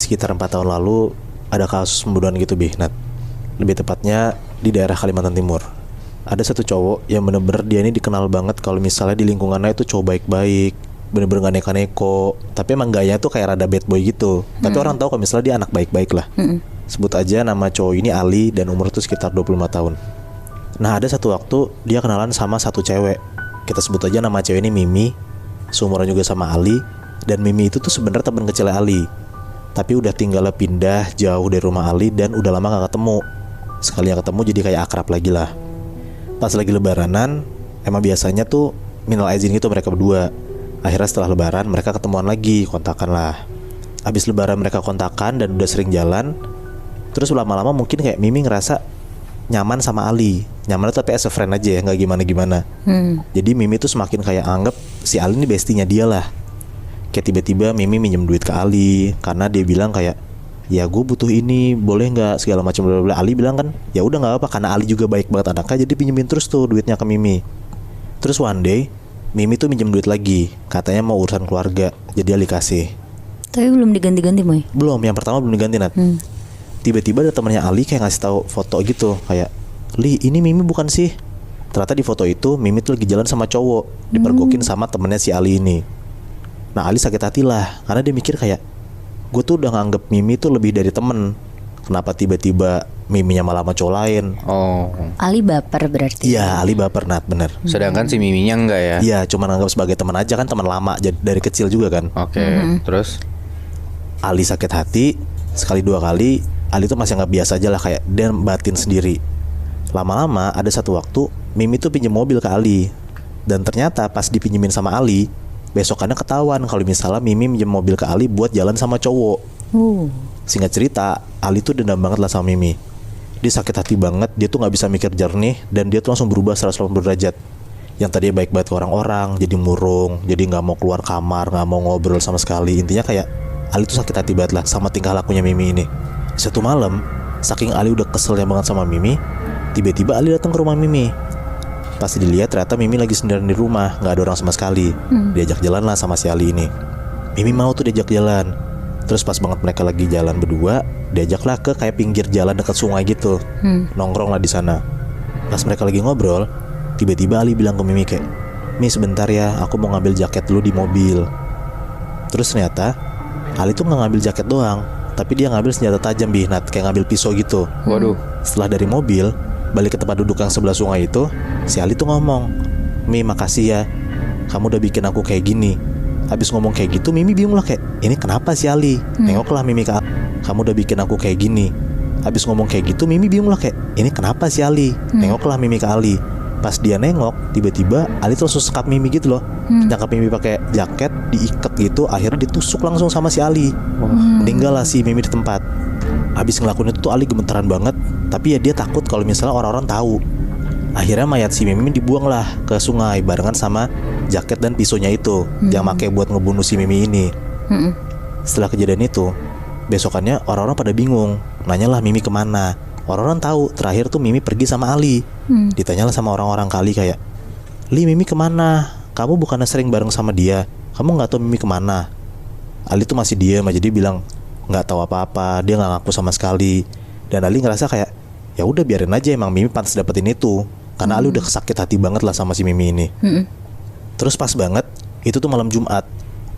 sekitar 4 tahun lalu ada kasus pembunuhan gitu Nat. Lebih tepatnya di daerah Kalimantan Timur. Ada satu cowok yang bener-bener dia ini dikenal banget kalau misalnya di lingkungannya itu cowok baik-baik, bener-bener gak neko-neko. Tapi emang gayanya tuh kayak rada bad boy gitu. Tapi orang tahu kalau misalnya dia anak baik-baik lah. Sebut aja nama cowok ini Ali dan umur tuh sekitar 25 tahun. Nah ada satu waktu dia kenalan sama satu cewek. Kita sebut aja nama cewek ini Mimi. Seumuran juga sama Ali. Dan Mimi itu tuh sebenarnya teman kecilnya Ali. Tapi udah tinggalnya pindah jauh dari rumah Ali dan udah lama gak ketemu. Sekali yang ketemu jadi kayak akrab lagi lah. Pas lagi lebaranan, emang biasanya tuh minal aizin gitu mereka berdua. Akhirnya setelah lebaran mereka ketemuan lagi, kontakan lah. Habis lebaran mereka kontakan dan udah sering jalan. Terus lama-lama mungkin kayak Mimi ngerasa nyaman sama Ali. Nyaman tapi as a friend aja ya, gak gimana-gimana. Jadi Mimi tuh semakin kayak anggap si Ali ini bestinya dia lah. Kayak tiba-tiba Mimi minjem duit ke Ali karena dia bilang kayak, ya gue butuh ini, boleh nggak, segala macam. Ali bilang kan ya udah nggak apa, karena Ali juga baik banget anaknya, jadi pinjemin terus tuh duitnya ke Mimi. Terus one day Mimi tuh minjem duit lagi, katanya mau urusan keluarga, jadi Ali kasih. Tapi belum diganti-ganti Moy? Belum, yang pertama belum diganti Nat. Tiba-tiba ada temannya Ali kayak ngasih tahu foto gitu, kayak, Li ini Mimi bukan sih? Ternyata di foto itu Mimi tuh lagi jalan sama cowok, dipergokin sama temennya si Ali ini. Nah Ali sakit hati lah, karena dia mikir kayak, gue tuh udah nganggep Mimi tuh lebih dari temen. Kenapa tiba-tiba Miminya malah sama cowok lain? Oh. Ali baper berarti. Iya, Ali baper Nat, bener. Sedangkan si Miminya enggak ya? Iya, cuma nganggap sebagai teman aja kan, teman lama dari kecil juga kan. Oke. Terus Ali sakit hati sekali dua kali. Ali tuh masih nggak biasa aja lah, kayak dia batin sendiri. Lama-lama ada satu waktu Mimi tuh pinjem mobil ke Ali. Dan ternyata pas dipinjemin sama Ali, besokannya ketahuan kalau misalnya Mimi minjem mobil ke Ali buat jalan sama cowok. Singkat cerita, Ali tuh dendam banget lah sama Mimi. Dia sakit hati banget, dia tuh gak bisa mikir jernih. Dan dia tuh langsung berubah 180 derajat. Yang tadinya baik banget ke orang-orang, jadi murung, jadi gak mau keluar kamar, gak mau ngobrol sama sekali. Intinya kayak Ali tuh sakit hati banget lah sama tingkah lakunya Mimi ini. Satu malam, saking Ali udah keselnya banget sama Mimi, tiba-tiba Ali datang ke rumah Mimi. Pas dilihat ternyata Mimi lagi sendirian di rumah, gak ada orang sama sekali. Diajak jalan lah sama si Ali ini. Mimi mau tuh diajak jalan. Terus pas banget mereka lagi jalan berdua, diajaklah ke kayak pinggir jalan dekat sungai gitu. Nongkrong lah di sana. Pas mereka lagi ngobrol, tiba-tiba Ali bilang ke Mimi kayak, Mi sebentar ya, aku mau ngambil jaket dulu di mobil. Terus ternyata Ali tuh gak ngambil jaket doang, tapi dia ngambil senjata tajam Nat, kayak ngambil pisau gitu. waduh. Setelah dari mobil balik ke tempat duduk yang sebelah sungai itu, si Ali tuh ngomong, Mi makasih ya, kamu udah bikin aku kayak gini. Habis ngomong kayak gitu Mimi bingung lah, kayak ini kenapa si Ali? Nengoklah Mimi ke Ali, kamu udah bikin aku kayak gini. Habis ngomong kayak gitu Mimi bingung lah, kayak ini kenapa si Ali? Nengoklah Mimi ke Ali. Pas dia nengok, tiba-tiba Ali tuh langsung sekap Mimi gitu loh. Nyangkap Mimi pakai jaket, diikat gitu. Akhirnya ditusuk langsung sama si Ali. Meninggal lah si Mimi di tempat. Habis ngelakuin itu tuh Ali gemetaran banget. Tapi ya dia takut kalau misalnya orang-orang tahu. Akhirnya mayat si Mimi dibuang lah ke sungai barengan sama jaket dan pisaunya itu yang pakai buat ngebunuh si Mimi ini. Setelah kejadian itu, besokannya orang-orang pada bingung. Nanyalah Mimi kemana. Orang-orang tahu terakhir tuh Mimi pergi sama Ali. Ditanyalah sama orang-orang kali kayak, Li Mimi kemana? Kamu bukannya sering bareng sama dia? Kamu nggak tahu Mimi kemana? Ali tuh masih diam aja, dia bilang nggak tahu apa-apa, dia nggak ngaku sama sekali. Dan Ali ngerasa kayak, ya udah biarin aja, emang Mimi pantas dapetin itu. Karena Ali udah sakit hati banget lah sama si Mimi ini. Terus pas banget, itu tuh malam Jumat,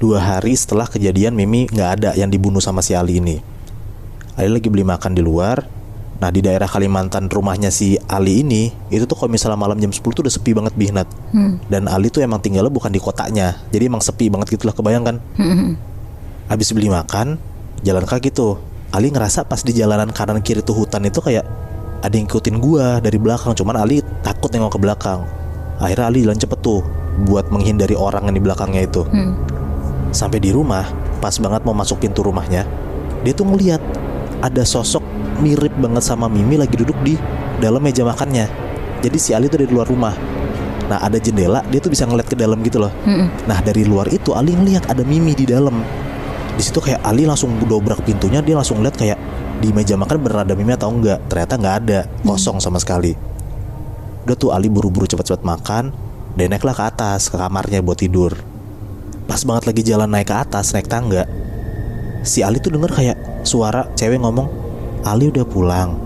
2 hari setelah kejadian Mimi gak ada yang dibunuh sama si Ali ini. Ali lagi beli makan di luar. Nah di daerah Kalimantan rumahnya si Ali ini, itu tuh kalau misalnya malam jam 10 tuh udah sepi banget Nat. Dan Ali tuh emang tinggalnya bukan di kotanya, jadi emang sepi banget gitu lah, kebayangkan. Habis beli makan, jalan kaki tuh, Ali ngerasa pas di jalanan kanan kiri tuh hutan itu kayak ada yang ngikutin gua dari belakang. Cuman Ali takut nengok ke belakang. Akhirnya Ali jalan cepet tuh buat menghindari orang yang di belakangnya itu. Sampai di rumah, pas banget mau masuk pintu rumahnya, dia tuh ngeliat ada sosok mirip banget sama Mimi lagi duduk di dalam meja makannya. Jadi si Ali tuh dari luar rumah. Nah ada jendela, dia tuh bisa ngeliat ke dalam gitu loh. Nah dari luar itu Ali ngeliat ada Mimi di dalam. Di situ kayak Ali langsung dobrak pintunya, dia langsung lihat kayak di meja makan beneran ada Mimi atau enggak. Ternyata nggak ada, kosong sama sekali. Udah tuh Ali buru-buru cepet-cepet makan, dan naiklah ke atas ke kamarnya buat tidur. Pas banget lagi jalan naik ke atas, naik tangga, si Ali tuh denger kayak suara cewek ngomong, Ali udah pulang.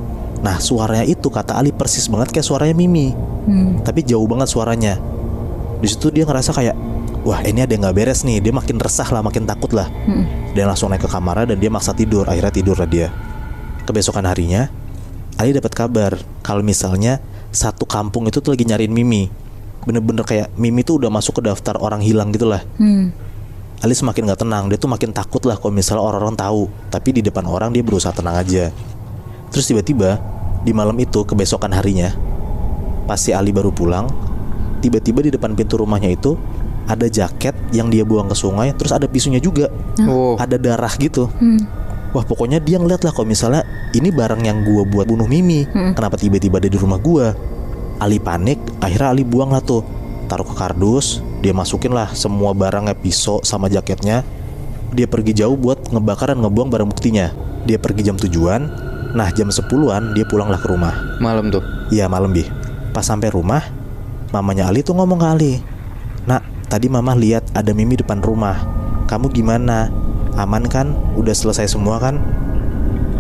Nah suaranya itu kata Ali persis banget kayak suaranya Mimi, tapi jauh banget suaranya. Di situ dia ngerasa kayak, wah ini ada yang nggak beres nih. Dia makin resah lah, makin takut lah. Dia langsung naik ke kamarnya dan dia maksa tidur. Akhirnya tidur lah dia. Kebesokan harinya Ali dapat kabar kalau misalnya satu kampung itu tuh lagi nyariin Mimi. Bener-bener kayak Mimi tuh udah masuk ke daftar orang hilang gitu lah. Ali semakin gak tenang. Dia tuh makin takut lah kalau misalnya orang-orang tahu. Tapi di depan orang dia berusaha tenang aja. Terus tiba-tiba di malam itu kebesokan harinya, pas si Ali baru pulang, tiba-tiba di depan pintu rumahnya itu ada jaket yang dia buang ke sungai. Terus ada pisunya juga. Ada darah gitu. Wah pokoknya dia ngeliat lah kalau misalnya ini barang yang gua buat bunuh Mimi. Kenapa tiba-tiba ada di rumah gua? Ali panik. Akhirnya Ali buang lah tuh, taruh ke kardus. Dia masukin lah semua barangnya, pisau sama jaketnya. Dia pergi jauh buat ngebakar dan ngebuang barang buktinya. Dia pergi jam 7-an. Nah jam 10-an dia pulanglah ke rumah. Malam tuh? Iya malam Bi. Pas sampai rumah, mamanya Ali tuh ngomong ke Ali, "Nak, tadi mama lihat ada Mimi depan rumah. Kamu gimana? Aman kan? Udah selesai semua kan?"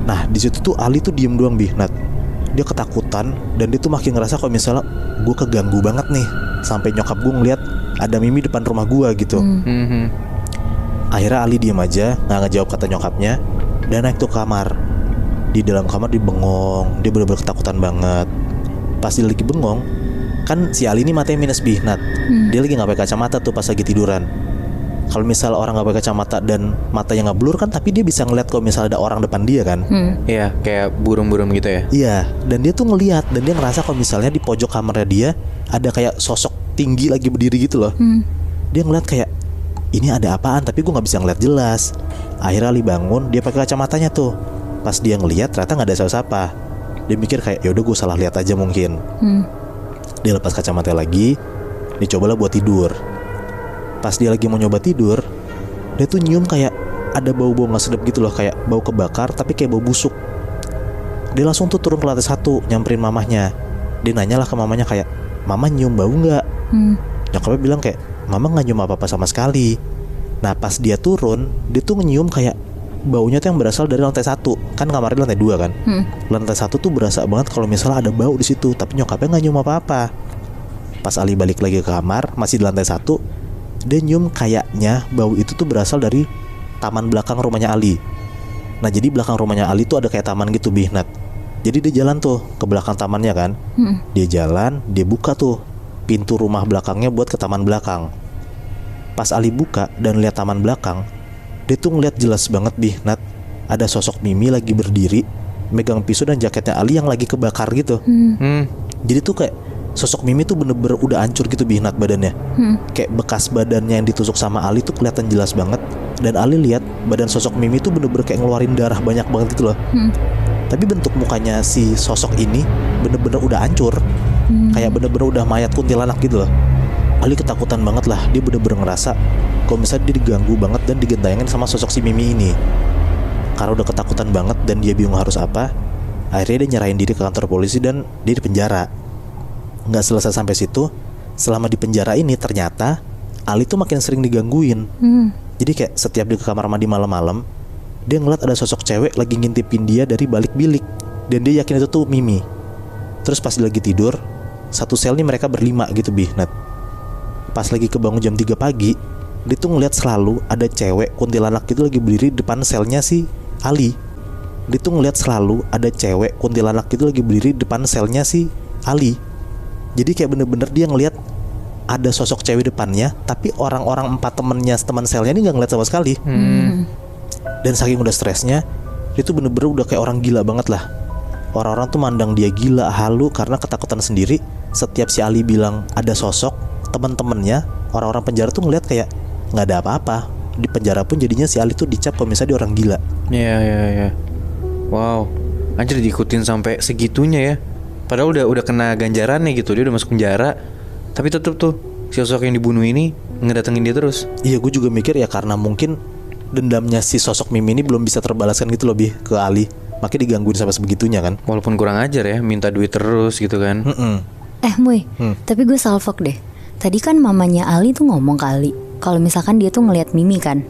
Nah di situ tuh Ali tuh diem doang Bi. Nat, dia ketakutan dan dia tuh makin ngerasa kalau misalnya gue keganggu banget nih. Sampai nyokap gue ngeliat ada Mimi depan rumah gue gitu. Akhirnya Ali diem aja, nggak ngejawab kata nyokapnya, dan naik tuh ke kamar. Di dalam kamar dia bengong. Dia bener-bener ketakutan banget. Pas dia lagi bengong, kan si Ali ini matanya minus Bi, Nat. Dia lagi nggak pakai kacamata tuh pas lagi tiduran. Kalau misalnya orang nggak pakai kacamata dan matanya nggak blur kan, tapi dia bisa ngeliat kalau misalnya ada orang depan dia kan. Iya, kayak burung-burung gitu ya. Iya, dan dia tuh ngeliat dan dia ngerasa kalau misalnya di pojok kamarnya dia ada kayak sosok tinggi lagi berdiri gitu loh. Dia ngeliat kayak ini ada apaan, tapi gue nggak bisa ngeliat jelas. Akhirnya Ali bangun, dia pakai kacamatanya tuh. Pas dia ngeliat ternyata nggak ada siapa-siapa. Dia mikir kayak ya udah gue salah lihat aja mungkin. Dia lepas kacamata lagi, dia cobalah buat tidur. Pas dia lagi mau nyoba tidur, dia tuh nyium kayak ada bau-bau gak sedap gitu loh, kayak bau kebakar tapi kayak bau busuk. Dia langsung tuh turun ke lantai 1, nyamperin mamahnya. Dia nanyalah ke mamanya kayak, "Mama nyium bau gak?" Nyokapnya bilang kayak, "Mama gak nyium apa-apa sama sekali." Nah pas dia turun, dia tuh nyium kayak baunya tuh yang berasal dari lantai 1. Kan kamarnya lantai 2 kan. Lantai 1 tuh berasa banget kalau misalnya ada bau di situ, tapi nyokapnya gak nyium apa-apa. Pas Ali balik lagi ke kamar, masih di lantai 1, dia nyium kayaknya bau itu tuh berasal dari taman belakang rumahnya Ali. Nah jadi belakang rumahnya Ali tuh ada kayak taman gitu Bi, Nat. Jadi dia jalan tuh ke belakang tamannya kan. Dia jalan, dia buka tuh pintu rumah belakangnya buat ke taman belakang. Pas Ali buka dan lihat taman belakang, dia tuh ngeliat jelas banget Bi, Nat. Ada sosok Mimi lagi berdiri, megang pisau dan jaketnya Ali yang lagi kebakar gitu. Jadi tuh kayak sosok Mimi tuh bener-bener udah hancur gitu Bi, Nat, badannya. Kayak bekas badannya yang ditusuk sama Ali tuh kelihatan jelas banget. Dan Ali lihat badan sosok Mimi tuh bener-bener kayak ngeluarin darah banyak banget gitu loh. Tapi bentuk mukanya si sosok ini bener-bener udah hancur. Kayak bener-bener udah mayat kuntilanak gitu loh. Ali ketakutan banget lah. Dia bener-bener ngerasa kalau misalnya dia diganggu banget dan digentayangin sama sosok si Mimi ini. Karena udah ketakutan banget dan dia bingung harus apa, akhirnya dia nyerahin diri ke kantor polisi dan dia dipenjara. Nggak selesai sampai situ, selama di penjara ini ternyata Ali tuh makin sering digangguin. Jadi kayak setiap dia ke kamar mandi malam-malam, dia ngeliat ada sosok cewek lagi ngintipin dia dari balik bilik. Dan dia yakin itu tuh Mimi. Terus pas dia lagi tidur, satu sel nih mereka berlima gitu Bi, Nat. Pas lagi kebangun jam 3 pagi, dia tuh ngeliat selalu ada cewek kuntilanak gitu lagi berdiri depan selnya si Ali. Dia tuh ngeliat selalu ada cewek kuntilanak gitu lagi berdiri depan selnya si Ali. Jadi kayak bener-bener dia ngeliat ada sosok cewek depannya, tapi orang-orang 4 teman selnya ini gak ngeliat sama sekali. Dan saking udah stresnya, dia tuh bener-bener udah kayak orang gila banget lah. Orang-orang tuh mandang dia gila, halu karena ketakutan sendiri. Setiap si Ali bilang ada sosok, teman-temannya, orang-orang penjara tuh ngeliat kayak gak ada apa-apa. Di penjara pun jadinya si Ali tuh dicap kalau misalnya dia orang gila. Iya. Wow, anjir diikutin sampai segitunya ya. Padahal udah kena ganjarannya gitu, dia udah masuk penjara, tapi tetep tuh si sosok yang dibunuh ini ngedatengin dia terus. Iya, gue juga mikir ya karena mungkin dendamnya si sosok Mimi ini belum bisa terbalaskan gitu loh Bi ke Ali. Makanya digangguin sampai sebegitunya kan. Walaupun kurang ajar ya, minta duit terus gitu kan. Muy, tapi gue salfok deh. Tadi kan mamanya Ali tuh ngomong ke Ali kalau misalkan dia tuh ngelihat Mimi kan.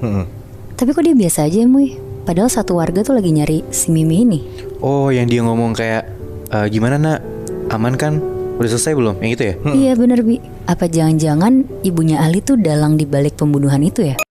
Tapi kok dia biasa aja Muy? Padahal satu warga tuh lagi nyari si Mimi ini. Oh, yang dia ngomong kayak gimana nak? Aman kan? Udah selesai belum? Yang itu ya? Iya bener Bi. Apa jangan-jangan ibunya Ali tuh dalang dibalik pembunuhan itu ya?